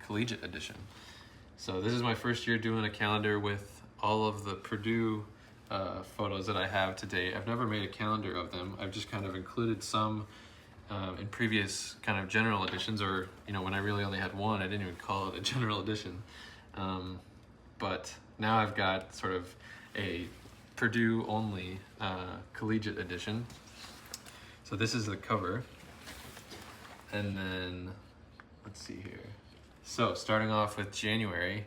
Collegiate edition. So this is my first year doing a calendar with all of the Purdue photos that I have to date. I've never made a calendar of them. I've just kind of included some in previous kind of general editions, or when I really only had one, I didn't even call it a general edition. But now I've got sort of a Purdue only Collegiate edition. So this is the cover, and then let's see here. So starting off with January,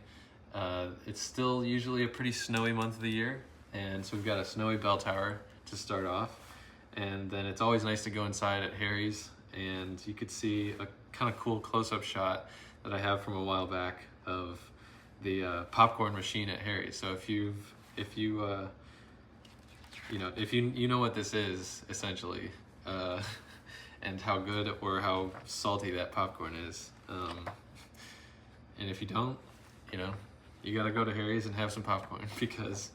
it's still usually a pretty snowy month of the year, and so we've got a snowy bell tower to start off, and then it's always nice to go inside at Harry's, and you could see a kind of cool close-up shot that I have from a while back of the popcorn machine at Harry's. So if you know what this is essentially, and how good or how salty that popcorn is, and if you don't, you gotta go to Harry's and have some popcorn, because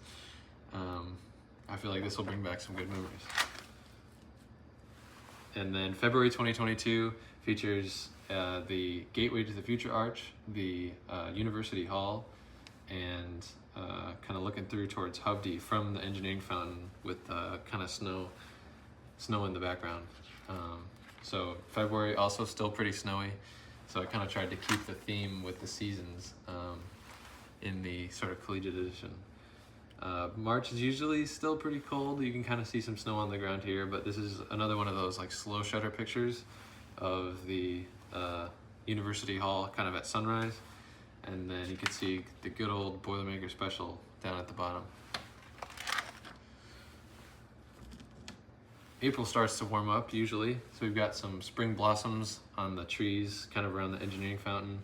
I feel like this will bring back some good memories. And then February 2022 features the Gateway to the Future arch, the University Hall, and kind of looking through towards Hovde from the engineering fountain with kind of snow in the background. So February also still pretty snowy, so I kind of tried to keep the theme with the seasons in the sort of Collegiate edition. March is usually still pretty cold. You can kind of see some snow on the ground here, but this is another one of those like slow shutter pictures of the University Hall kind of at sunrise, and then you can see the good old Boilermaker Special down at the bottom. April starts to warm up usually, so we've got some spring blossoms on the trees kind of around the engineering fountain,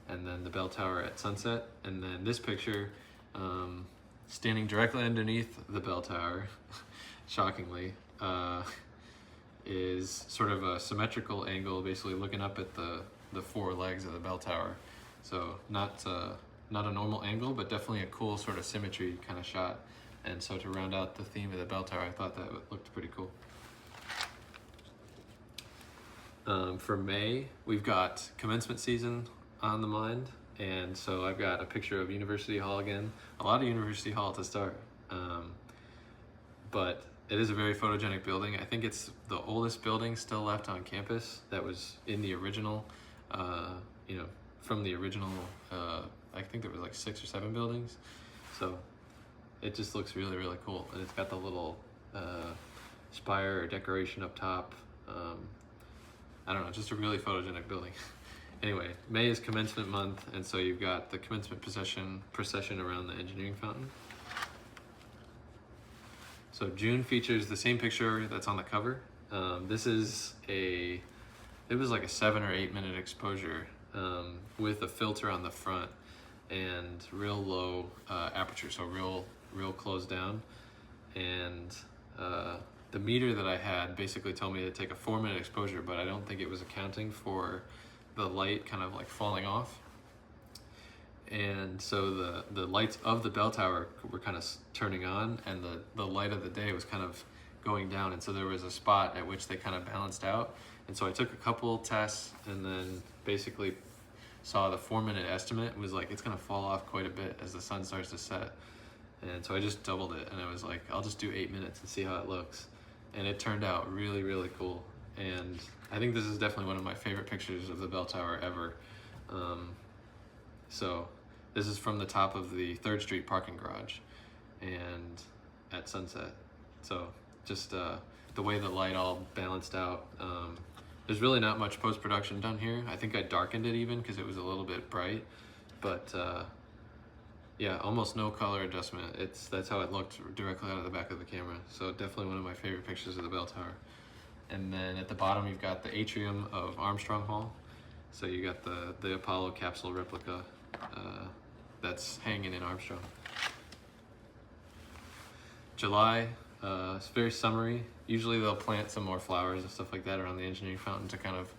and then the bell tower at sunset. And then this picture, standing directly underneath the bell tower, shockingly, is sort of a symmetrical angle, basically looking up at the four legs of the bell tower. So not a normal angle, but definitely a cool sort of symmetry kind of shot. And so to round out the theme of the bell tower, I thought that looked pretty cool. For May, we've got commencement season on the mind, and so I've got a picture of University Hall again. A lot of University Hall to start, but it is a very photogenic building. I think it's the oldest building still left on campus that was in the original, from the original, I think there was like 6 or 7 buildings. So it just looks really, really cool. And it's got the little spire or decoration up top. I don't know, just a really photogenic building. Anyway, May is commencement month, and so you've got the commencement procession around the engineering fountain. So June features the same picture that's on the cover. This is it was like a 7 or 8 minute exposure with a filter on the front and real low aperture, so real closed down. And the meter that I had basically told me to take a 4 minute exposure, but I don't think it was accounting for the light kind of like falling off. And so the lights of the bell tower were kind of turning on, and the light of the day was kind of going down, and so there was a spot at which they kind of balanced out. And so I took a couple tests and then basically saw the 4 minute estimate was like it's gonna fall off quite a bit as the sun starts to set. And so I just doubled it, and I was like, I'll just do 8 minutes and see how it looks. And it turned out really, really cool. And I think this is definitely one of my favorite pictures of the bell tower ever. So this is from the top of the 3rd Street parking garage and at sunset. So just the way the light all balanced out. There's really not much post-production done here. I think I darkened it even because it was a little bit bright, but yeah, almost no color adjustment. That's how it looked directly out of the back of the camera. So definitely one of my favorite pictures of the bell tower. And then at the bottom, you've got the atrium of Armstrong Hall. So you got the Apollo capsule replica that's hanging in Armstrong. July, it's very summery. Usually they'll plant some more flowers and stuff like that around the engineering fountain to kind of,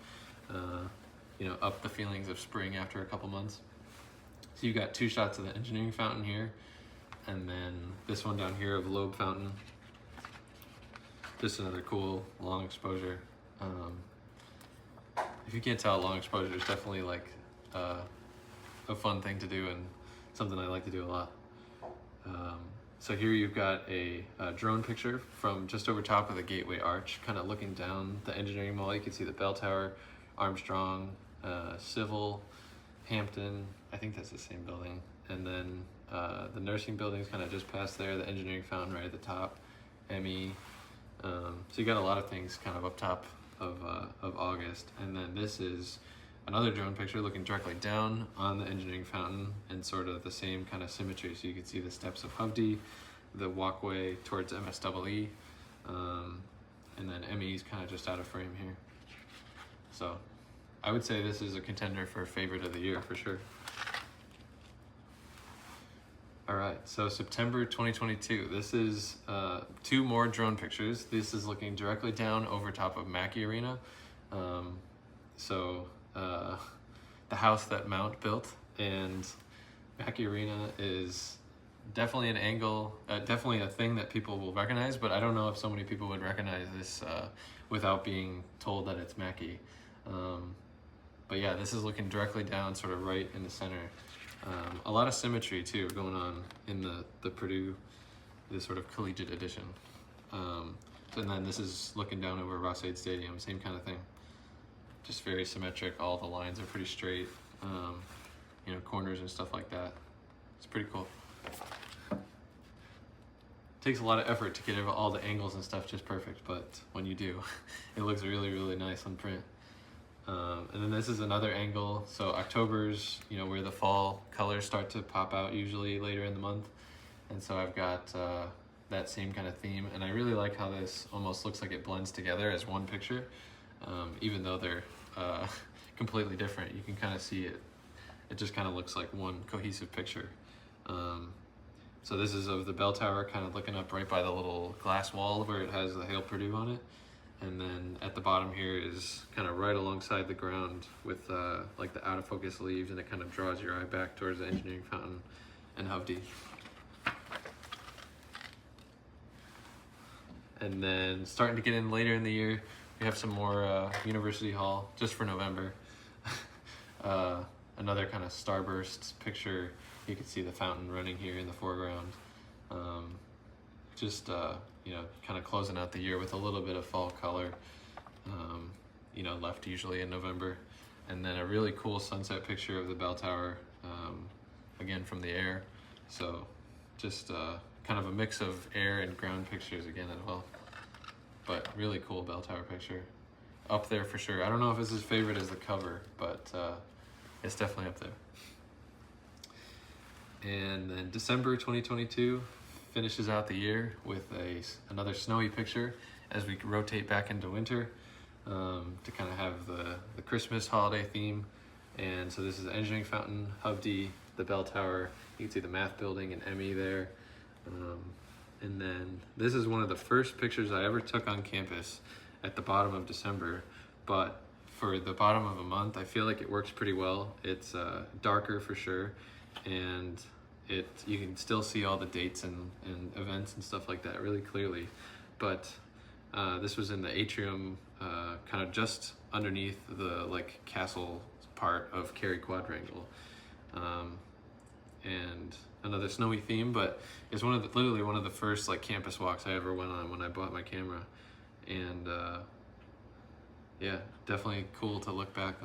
up the feelings of spring after a couple months. So you got 2 shots of the engineering fountain here, and then this one down here of Loeb Fountain. Just another cool long exposure. If you can't tell, long exposure is definitely like a fun thing to do and something I like to do a lot. So here you've got a drone picture from just over top of the Gateway Arch, kind of looking down the engineering mall. You can see the bell tower, Armstrong, Civil, Hampton, I think that's the same building, and then the nursing building's kind of just past there, the engineering fountain right at the top, ME. So you got a lot of things kind of up top of August, and then this is another drone picture looking directly down on the engineering fountain and sort of the same kind of symmetry. So you can see the steps of Hovde, the walkway towards MSEE, and then ME's kind of just out of frame here. So I would say this is a contender for favorite of the year for sure. All right, so September 2022. This is 2 more drone pictures. This is looking directly down over top of Mackey Arena. The house that Mount built, and Mackey Arena is definitely an angle, definitely a thing that people will recognize, but I don't know if so many people would recognize this without being told that it's Mackey. But yeah, this is looking directly down, sort of right in the center. A lot of symmetry too going on in the Purdue, this sort of collegiate edition. And then this is looking down over Ross-Ade Stadium, same kind of thing. Just very symmetric. All the lines are pretty straight, you know, corners and stuff like that. It's pretty cool. Takes a lot of effort to get all the angles and stuff just perfect, but when you do, it looks really, really nice on print. And then this is another angle. So October's, you know, where the fall colors start to pop out usually later in the month. And so I've got that same kind of theme. And I really like how this almost looks like it blends together as one picture. Even though they're completely different, you can kind of see it. It just kind of looks like one cohesive picture. So this is of the bell tower, kind of looking up right by the little glass wall where it has the Hail Purdue on it. And then at the bottom here is kind of right alongside the ground with like the out of focus leaves, and it kind of draws your eye back towards the engineering fountain and Hovde. And then starting to get in later in the year, we have some more University Hall just for November. Another kind of starburst picture. You can see the fountain running here in the foreground. You know, kind of closing out the year with a little bit of fall color, you know, left usually in November. And then a really cool sunset picture of the bell tower, again from the air. So just kind of a mix of air and ground pictures again as well. But really cool bell tower picture. Up there for sure. I don't know if it's his favorite as the cover, but it's definitely up there. And then December 2022 finishes out the year with another snowy picture as we rotate back into winter, to kind of have the Christmas holiday theme. And so this is the engineering fountain, Hovde, the bell tower. You can see the math building and ME there. And then this is one of the first pictures I ever took on campus at the bottom of December, but for the bottom of a month, I feel like it works pretty well. It's darker for sure, and you can still see all the dates and events and stuff like that really clearly. But this was in the atrium, kind of just underneath the like castle part of Cary Quadrangle. And another snowy theme, but it's literally one of the first like campus walks I ever went on when I bought my camera. And yeah, definitely cool to look back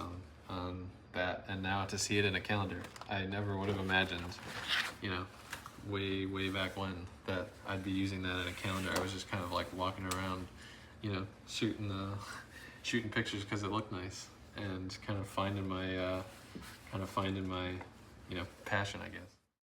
on that, and now to see it in a calendar. I never would have imagined, you know, way back when, that I'd be using that in a calendar. I was just kind of like walking around, you know, shooting pictures because it looked nice, and kind of finding my you know, passion, I guess.